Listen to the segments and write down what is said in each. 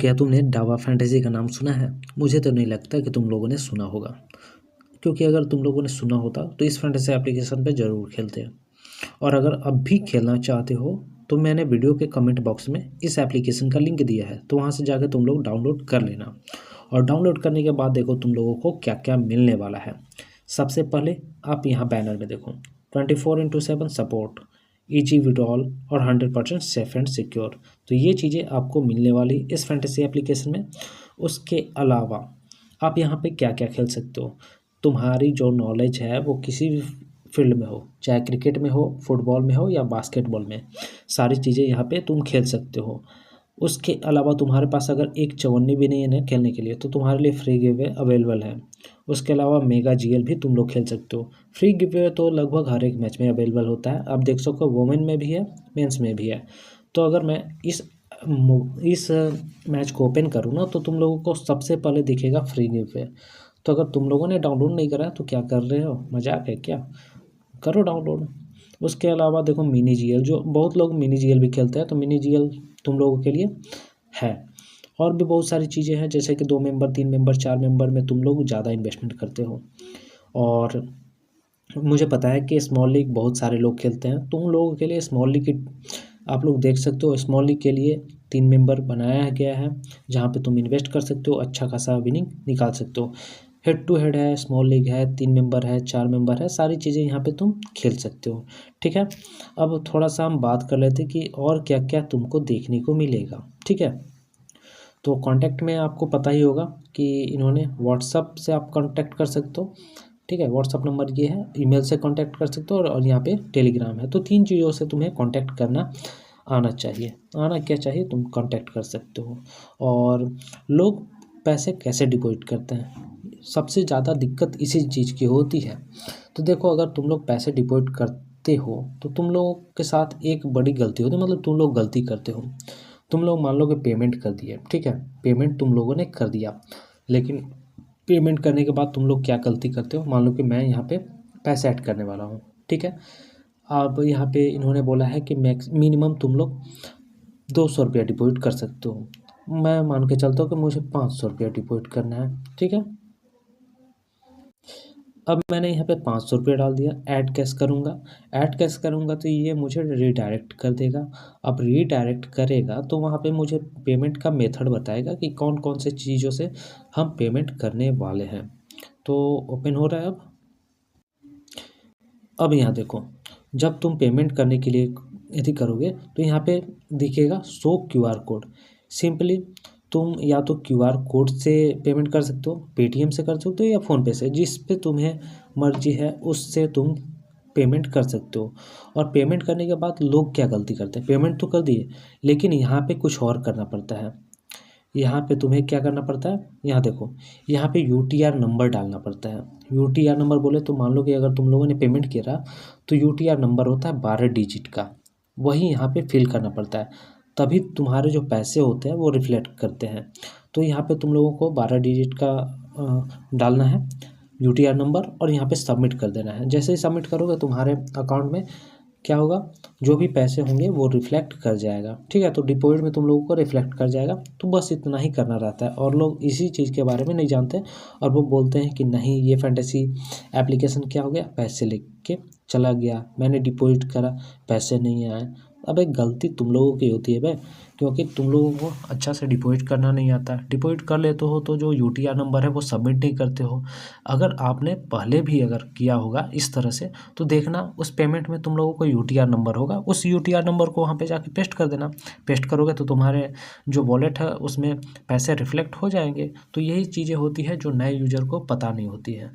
क्या तुमने डावा फैंटेसी का नाम सुना है? मुझे तो नहीं लगता कि तुम लोगों ने सुना होगा, क्योंकि अगर तुम लोगों ने सुना होता तो इस फैंटेसी एप्लीकेशन पे ज़रूर खेलते। और अगर अब भी खेलना चाहते हो तो मैंने वीडियो के कमेंट बॉक्स में इस एप्लीकेशन का लिंक दिया है, तो वहाँ से जाकर तुम लोग डाउनलोड कर लेना। और डाउनलोड करने के बाद देखो तुम लोगों को क्या क्या मिलने वाला है। सबसे पहले आप यहाँ बैनर में देखो 24/7 सपोर्ट, ईजी विड्रॉल और 100% सेफ एंड सिक्योर। तो ये चीज़ें आपको मिलने वाली इस फैंटेसी एप्लीकेशन में। उसके अलावा आप यहाँ पे क्या क्या खेल सकते हो। तुम्हारी जो नॉलेज है वो किसी भी फील्ड में हो, चाहे क्रिकेट में हो, फुटबॉल में हो या बास्केटबॉल में, सारी चीज़ें यहाँ पे तुम खेल सकते हो। उसके अलावा तुम्हारे पास अगर एक चवन्नी भी नहीं है ना खेलने के लिए, तो तुम्हारे लिए फ्री गिवे अवेलेबल है। उसके अलावा मेगा जीएल भी तुम लोग खेल सकते हो। फ्री गिवे तो लगभग हर एक मैच में अवेलेबल होता है, आप देख सकते हो वुमेन में भी है, मेंस में भी है। तो अगर मैं इस मैच को ओपन करूँ ना, तो तुम लोगों को सबसे पहले दिखेगा फ्री गिवे। तो अगर तुम लोगों ने डाउनलोड नहीं करा तो क्या कर रहे हो, मजाक है क्या? करो डाउनलोड। उसके अलावा देखो मिनी जीएल, जो बहुत लोग मिनी जीएल भी खेलते हैं, तो मिनी जीएल तुम लोगों के लिए है। और भी बहुत सारी चीज़ें हैं, जैसे कि 2 मेंबर, 3 मेंबर, 4 मेंबर में तुम लोग ज़्यादा इन्वेस्टमेंट करते हो। और मुझे पता है कि स्मॉल लीग बहुत सारे लोग खेलते हैं, तुम लोगों के लिए स्मॉल लीग की आप लोग देख सकते हो। स्मॉल लीग के लिए 3 मेंबर बनाया गया है, जहाँ पे तुम इन्वेस्ट कर सकते हो, अच्छा खासा विनिंग निकाल सकते हो। हेड टू हेड है, स्मॉल लीग है, 3 मेंबर है, 4 मेंबर है, सारी चीज़ें यहाँ पे तुम खेल सकते हो। ठीक है, अब थोड़ा सा हम बात कर लेते कि और क्या क्या तुमको देखने को मिलेगा। ठीक है, तो कांटेक्ट में आपको पता ही होगा कि इन्होंने व्हाट्सअप से आप कांटेक्ट कर सकते हो। ठीक है, व्हाट्सअप नंबर ये है, ईमेल से कांटेक्ट कर सकते हो, और यहाँ पे टेलीग्राम है। तो 3 चीज़ों से तुम्हें कांटेक्ट करना आना चाहिए। आना क्या चाहिए, तुम कांटेक्ट कर सकते हो। और लोग पैसे कैसे डिपॉजिट करते हैं, सबसे ज़्यादा दिक्कत इसी चीज़ की होती है। तो देखो, अगर तुम लोग पैसे डिपॉजिट करते हो तो तुम लोगों के साथ एक बड़ी गलती होती है, मतलब तुम लोग गलती करते हो। तुम लोग मान लो कि पेमेंट कर दिए, ठीक है, पेमेंट तुम लोगों ने कर दिया, लेकिन पेमेंट करने के बाद तुम लोग क्या गलती करते हो। मान लो कि मैं यहाँ पे पैसे ऐड करने वाला हूँ, ठीक है। अब यहाँ पे इन्होंने बोला है कि मैक्स मिनिमम तुम लोग 200 रुपया डिपॉजिट कर सकते हो। मैं मान के चलता हूँ कि मुझे 500 रुपया डिपॉजिट करना है, ठीक है। अब मैंने यहाँ पे 500 रुपया डाल दिया, ऐड कैश करूँगा तो ये मुझे रीडायरेक्ट कर देगा। अब रीडायरेक्ट करेगा तो वहाँ पे मुझे पेमेंट का मेथड बताएगा कि कौन कौन से चीज़ों से हम पेमेंट करने वाले हैं। तो ओपन हो रहा है अब यहाँ देखो, जब तुम पेमेंट करने के लिए यदि करोगे तो यहाँ पे दिखेगा शो क्यूआर कोड। सिंपली तुम या तो क्यूआर कोड से पेमेंट कर सकते हो, पेटीएम से कर सकते हो या फ़ोनपे से, जिस पे तुम्हें मर्जी है उससे तुम पेमेंट कर सकते हो। और पेमेंट करने के बाद लोग क्या गलती करते हैं, पेमेंट तो कर दिए लेकिन यहाँ पे कुछ और करना पड़ता है। यहाँ पे तुम्हें क्या करना पड़ता है, यहाँ देखो, यहाँ पे यूटीआर नंबर डालना पड़ता है। यूटीआर नंबर बोले तो मान लो कि अगर तुम लोगों ने पेमेंट किया तो यूटीआर नंबर होता है 12 डिजिट का, वही यहाँ पे फिल करना पड़ता है, तभी तुम्हारे जो पैसे होते हैं वो रिफ्लेक्ट करते हैं। तो यहाँ पे तुम लोगों को 12 डिजिट का डालना है यूटीआर नंबर, और यहाँ पे सबमिट कर देना है। जैसे ही सबमिट करोगे तुम्हारे अकाउंट में क्या होगा, जो भी पैसे होंगे वो रिफ्लेक्ट कर जाएगा। ठीक है, तो डिपॉजिट में तुम लोगों को रिफ्लेक्ट कर जाएगा। तो बस इतना ही करना रहता है, और लोग इसी चीज़ के बारे में नहीं जानते, और वो बोलते हैं कि नहीं ये फैंटेसी एप्लीकेशन क्या हो गया, पैसे लेके चला गया, मैंने डिपॉजिट करा पैसे नहीं आए। अब एक गलती तुम लोगों की होती है भाई, क्योंकि तुम लोगों को अच्छा से डिपॉजिट करना नहीं आता। डिपॉजिट कर लेते हो तो जो यूटीआर नंबर है वो सबमिट नहीं करते हो। अगर आपने पहले भी अगर किया होगा इस तरह से, तो देखना उस पेमेंट में तुम लोगों को यूटीआर नंबर होगा, उस यूटीआर नंबर को वहाँ पे जाके पेस्ट कर देना। पेस्ट करोगे तो तुम्हारे जो वॉलेट है उसमें पैसे रिफ्लेक्ट हो जाएंगे। तो यही चीज़ें होती है जो नए यूजर को पता नहीं होती है।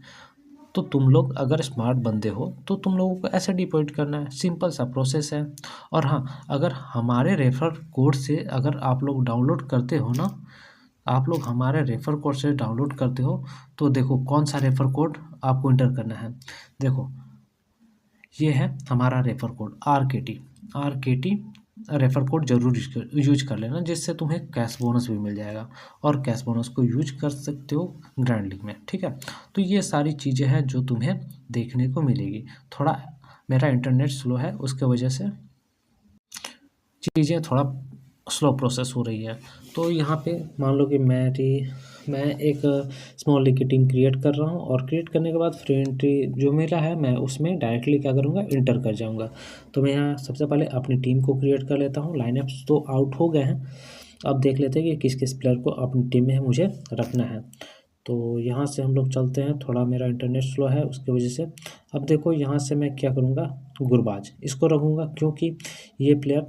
तो तुम लोग अगर स्मार्ट बंदे हो तो तुम लोगों को ऐसे डिपॉजिट करना है, सिंपल सा प्रोसेस है। और हाँ, अगर हमारे रेफर कोड से अगर आप लोग डाउनलोड करते हो ना, आप लोग हमारे रेफर कोड से डाउनलोड करते हो, तो देखो कौन सा रेफर कोड आपको इंटर करना है। देखो ये है हमारा रेफर कोड आर के टी रेफर कोड जरूर यूज कर लेना, जिससे तुम्हें कैश बोनस भी मिल जाएगा, और कैश बोनस को यूज कर सकते हो ग्रैंड लीग में। ठीक है, तो ये सारी चीज़ें हैं जो तुम्हें देखने को मिलेगी। थोड़ा मेरा इंटरनेट स्लो है, उसके वजह से चीज़ें थोड़ा स्लो प्रोसेस हो रही है। तो यहाँ पे मान लो कि मैं एक स्मॉल लीग की टीम क्रिएट कर रहा हूँ और क्रिएट करने के बाद फ्री एंट्री जो मेरा है मैं उसमें डायरेक्टली क्या करूँगा, इंटर कर जाऊँगा। तो मैं यहाँ सबसे पहले अपनी टीम को क्रिएट कर लेता हूँ। लाइनअप्स तो आउट हो गए हैं, अब देख लेते हैं कि किस किस प्लेयर को अपनी टीम में मुझे रखना है। तो यहाँ से हम लोग चलते हैं, थोड़ा मेरा इंटरनेट स्लो है उसकी वजह से। अब देखो यहाँ से मैं क्या करूँगा, गुरबाज इसको रखूँगा क्योंकि ये प्लेयर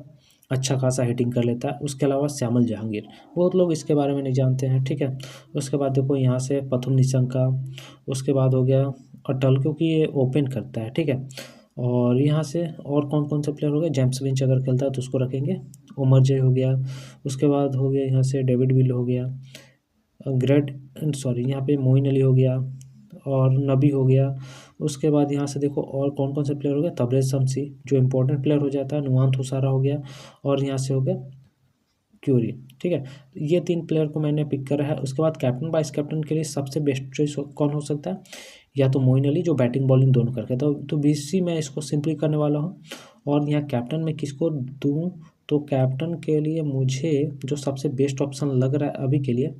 अच्छा खासा हिटिंग कर लेता है। उसके अलावा श्यामल जहांगीर, बहुत लोग इसके बारे में नहीं जानते हैं, ठीक है। उसके बाद देखो यहाँ से प्रथम निशंका, उसके बाद हो गया अटल क्योंकि ये ओपन करता है, ठीक है। और यहाँ से और कौन कौन से प्लेयर हो गए, जेम्स विंच अगर खेलता है तो उसको रखेंगे, उमर जे हो गया, उसके बाद हो गया यहाँ से डेविड विल हो गया, यहाँ पे मोइन अली हो गया और नबी हो गया। उसके बाद यहाँ से देखो और कौन कौन से प्लेयर हो गए, तबरेज शमसी जो इंपॉर्टेंट प्लेयर हो जाता है, नुआन थुसारा हो गया और यहाँ से हो गया क्यूरी, ठीक है। ये 3 प्लेयर को मैंने पिक करा है। उसके बाद कैप्टन वाइस कैप्टन के लिए सबसे बेस्ट चॉइस कौन हो सकता है, या तो मोइन अली जो बैटिंग बॉलिंग दोनों करके, तो बीसी मैं इसको सिंपली करने वाला हूँ। और यहाँ कैप्टन में किसको दूँ, तो कैप्टन के लिए मुझे जो सबसे बेस्ट ऑप्शन लग रहा है अभी के लिए,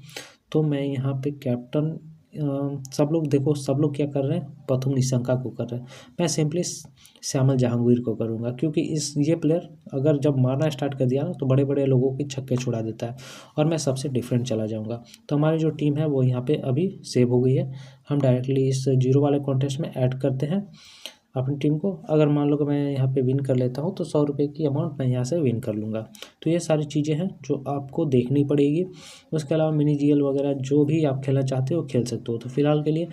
तो मैं यहाँ पे कैप्टन सब लोग देखो, सब लोग क्या कर रहे हैं, प्रथम निशंका को कर रहे हैं, मैं सिंपली श्यामल जहांगीर को करूँगा क्योंकि ये प्लेयर अगर जब मारना स्टार्ट कर दिया ना तो बड़े बड़े लोगों के छक्के छुड़ा देता है और मैं सबसे डिफरेंट चला जाऊँगा। तो हमारी जो टीम है वो यहाँ पे अभी सेव हो गई है। हम डायरेक्टली इस जीरो वाले कॉन्टेस्ट में ऐड करते हैं अपनी टीम को। अगर मान लो कि मैं यहाँ पे विन कर लेता हूँ तो 100 रुपये की अमाउंट मैं यहाँ से विन कर लूँगा। तो ये सारी चीज़ें हैं जो आपको देखनी पड़ेगी। उसके अलावा मिनी जीएल वगैरह जो भी आप खेलना चाहते हो खेल सकते हो। तो फिलहाल के लिए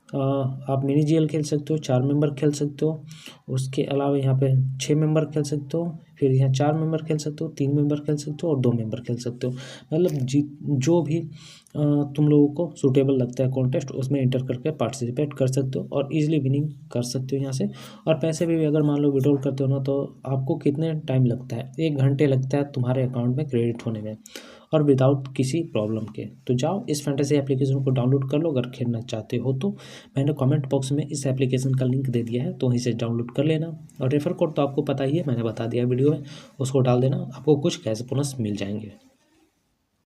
आप मिनी जीएल खेल सकते हो, 4 मेंबर खेल सकते हो। उसके अलावा यहाँ पे 6 मेंबर खेल सकते हो, फिर यहाँ 4 मेंबर खेल सकते हो, 3 मेंबर खेल सकते हो और 2 मेंबर खेल सकते हो। मतलब जो भी तुम लोगों को सूटेबल लगता है कॉन्टेस्ट उसमें इंटर करके पार्टिसिपेट कर सकते हो और इजीली विनिंग कर सकते हो यहाँ से। और पैसे भी अगर मान लो विड्रॉल करते हो ना तो आपको कितने टाइम लगता है, 1 घंटे लगता है तुम्हारे अकाउंट में क्रेडिट होने में और विदाउट किसी प्रॉब्लम के। तो जाओ इस फैंटेसी एप्लीकेशन को डाउनलोड कर लो अगर खेलना चाहते हो तो। मैंने कमेंट बॉक्स में इस एप्लीकेशन का लिंक दे दिया है तो वहीं से डाउनलोड कर लेना। और रेफर कोड तो आपको पता ही है, मैंने बता दिया वीडियो में, उसको डाल देना, आपको कुछ कैश बोनस मिल जाएंगे।